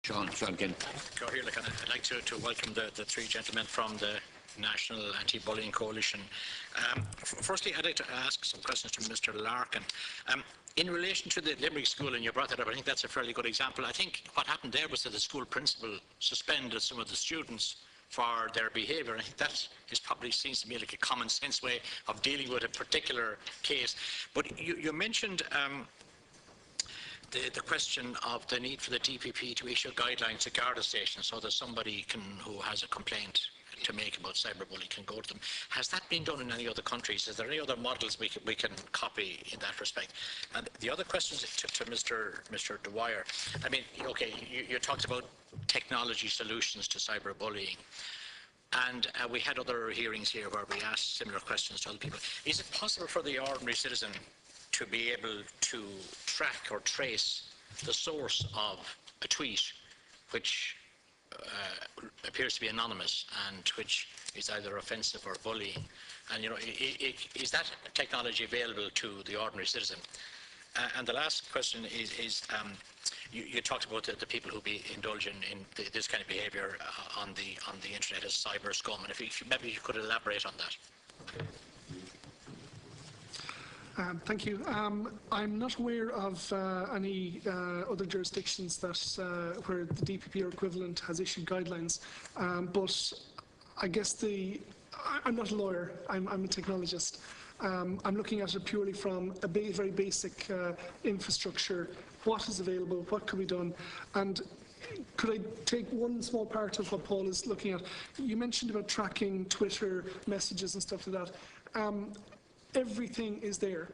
Sean Kinn. I'd like to welcome the three gentlemen from the National Anti-Bullying Coalition. Firstly, I'd like to ask some questions to Mr. Larkin. In relation to the Limerick School, and you brought that up, I think that's a fairly good example. I think what happened there was that the school principal suspended some of the students for their behaviour. I think that is probably seems to me like a common sense way of dealing with a particular case. But you mentioned the question of the need for the DPP to issue guidelines to Garda stations so that somebody who has a complaint to make about cyberbullying can go to them. Has that been done in any other countries? Is there any other models we can copy in that respect? And the other question is to Mr. Dwyer. I mean, okay, you talked about technology solutions to cyberbullying. And we had other hearings here where we asked similar questions to other people. Is it possible for the ordinary citizen to be able to track or trace the source of a tweet which appears to be anonymous and which is either offensive or bullying? And is that technology available to the ordinary citizen? And the last question is you talked about the people who be indulging in this kind of behaviour on the internet as cyber scum, and if maybe you could elaborate on that. Thank you. I'm not aware of any other jurisdictions that where the DPP or equivalent has issued guidelines, but I guess I'm not a lawyer. I'm a technologist. I'm looking at it purely from a very basic infrastructure. What is available? What could be done? And could I take one small part of what Paul is looking at? You mentioned about tracking Twitter messages and stuff like that. Everything is there.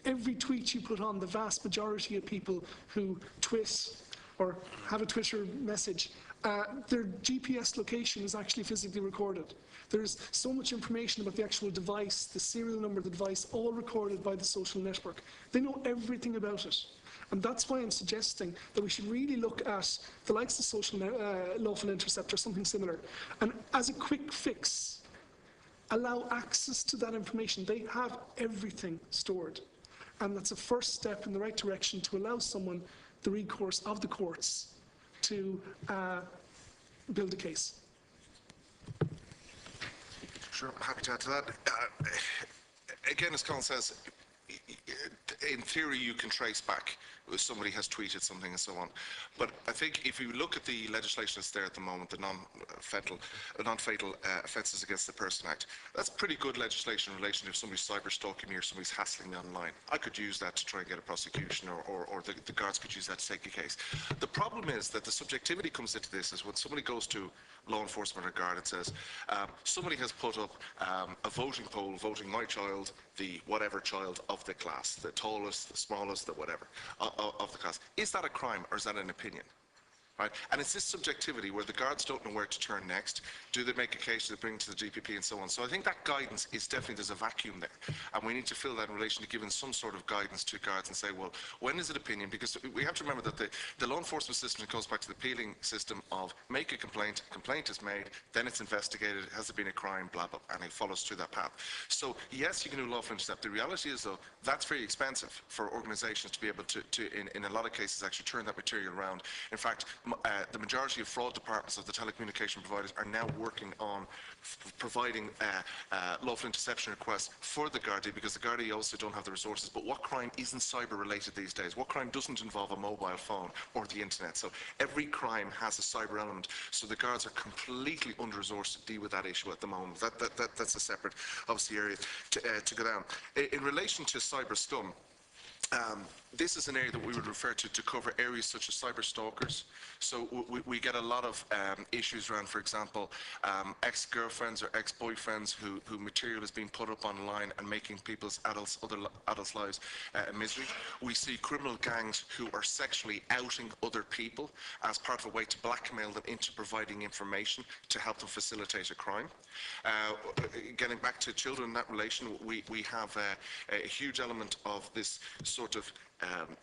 Every tweet you put on, the vast majority of people who twit or have a Twitter message, their GPS location is actually physically recorded. There's so much information about the actual device, the serial number of the device, all recorded by the social network. They know everything about it. And that's why I'm suggesting that we should really look at the likes of Social Lawful Intercept or something similar. And as a quick fix, allow access to that information. They have everything stored. And that's a first step in the right direction to allow someone the recourse of the courts to build a case. Sure, I'm happy to add to that. Again, as Colin says, in theory you can trace back if somebody has tweeted something and so on. But I think if you look at the legislation that's there at the moment, the non-fatal offences against the person act, that's pretty good legislation in relation to if somebody's cyber stalking me or somebody's hassling me online. I could use that to try and get a prosecution, or the guards could use that to take a case. The problem is that the subjectivity comes into this is when somebody goes to law enforcement or guard and says, somebody has put up a voting poll voting my child the whatever child of the class, the tallest, the smallest, the whatever, of the class. Is that a crime or is that an opinion? Right? And it's this subjectivity where the guards don't know where to turn next. Do they make a case? Do they bring it to the DPP and so on? So I think that guidance is definitely, there's a vacuum there. And we need to fill that in relation to giving some sort of guidance to guards and say, well, when is it opinion? Because we have to remember that the law enforcement system goes back to the appealing system of make a complaint is made, then it's investigated, has there been a crime, blah, blah, and it follows through that path. So yes, you can do lawful intercept. The reality is though, that's very expensive for organizations to be able to in a lot of cases, actually turn that material around. In fact, the majority of fraud departments of the telecommunication providers are now working on providing lawful interception requests for the Gardaí, because the Gardaí also don't have the resources. But what crime isn't cyber related these days? What crime doesn't involve a mobile phone or the internet? So every crime has a cyber element. So the guards are completely under-resourced to deal with that issue at the moment. That's a separate, obviously, area to go down. In relation to cyber scum, this is an area that we would refer to cover areas such as cyber stalkers. So we get a lot of issues around, for example, ex-girlfriends or ex-boyfriends who material is being put up online and making people's other adults' lives a misery. We see criminal gangs who are sexually outing other people as part of a way to blackmail them into providing information to help them facilitate a crime. Getting back to children in that relation, we have a huge element of this sort of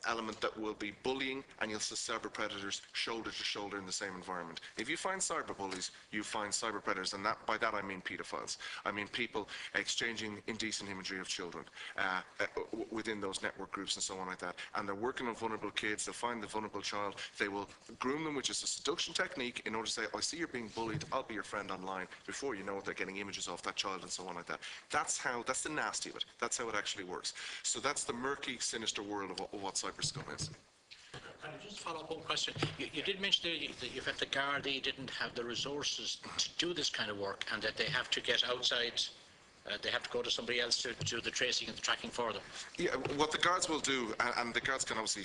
element that will be bullying, and you'll see cyber predators shoulder to shoulder in the same environment. If you find cyber bullies, you find cyber predators, and by that I mean pedophiles. I mean people exchanging indecent imagery of children within those network groups and so on like that. And they're working on vulnerable kids. They'll find the vulnerable child. They will groom them, which is a seduction technique, in order to say, I see you're being bullied, I'll be your friend online. Before you know it, they're getting images of that child and so on like that. That's the nasty of it. That's how it actually works. So that's the murky, sinister world of what cyberscum is. Can I just follow up one question? You did mention that you've had the Gardaí didn't have the resources to do this kind of work, and that they have to get outside, they have to go to somebody else to do the tracing and the tracking for them. Yeah, what the guards will do, and the guards can obviously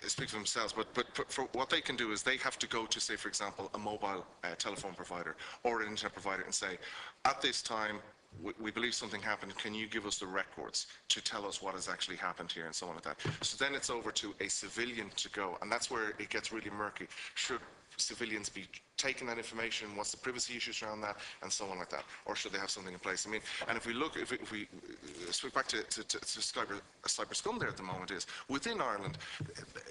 speak for themselves, but for what they can do is they have to go to, say, for example, a mobile telephone provider or an internet provider and say, at this time, we believe something happened. Can you give us the records to tell us what has actually happened here and so on like that? So then it's over to a civilian to go, and that's where it gets really murky. Should civilians be taking that information? What's the privacy issues around that, and so on like that? Or should they have something in place? I mean, and if we look, if we switch back to cyberscum there at the moment is, within Ireland,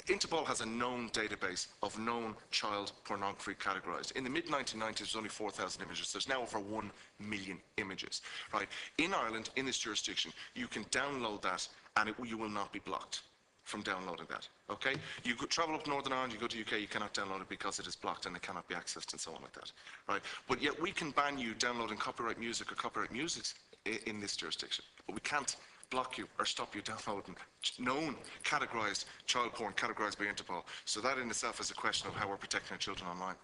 Interpol has a known database of known child pornography categorized. In the mid-1990s, there was only 4,000 images. There's now over 1 million images, right? In Ireland, in this jurisdiction, you can download that and you will not be blocked from downloading that, okay? You could travel up Northern Ireland, you go to UK, you cannot download it because it is blocked and it cannot be accessed and so on like that, right? But yet we can ban you downloading copyright music or copyright music in this jurisdiction, but we can't block you or stop you downloading known categorized child porn categorized by Interpol. So that in itself is a question of how we're protecting our children online.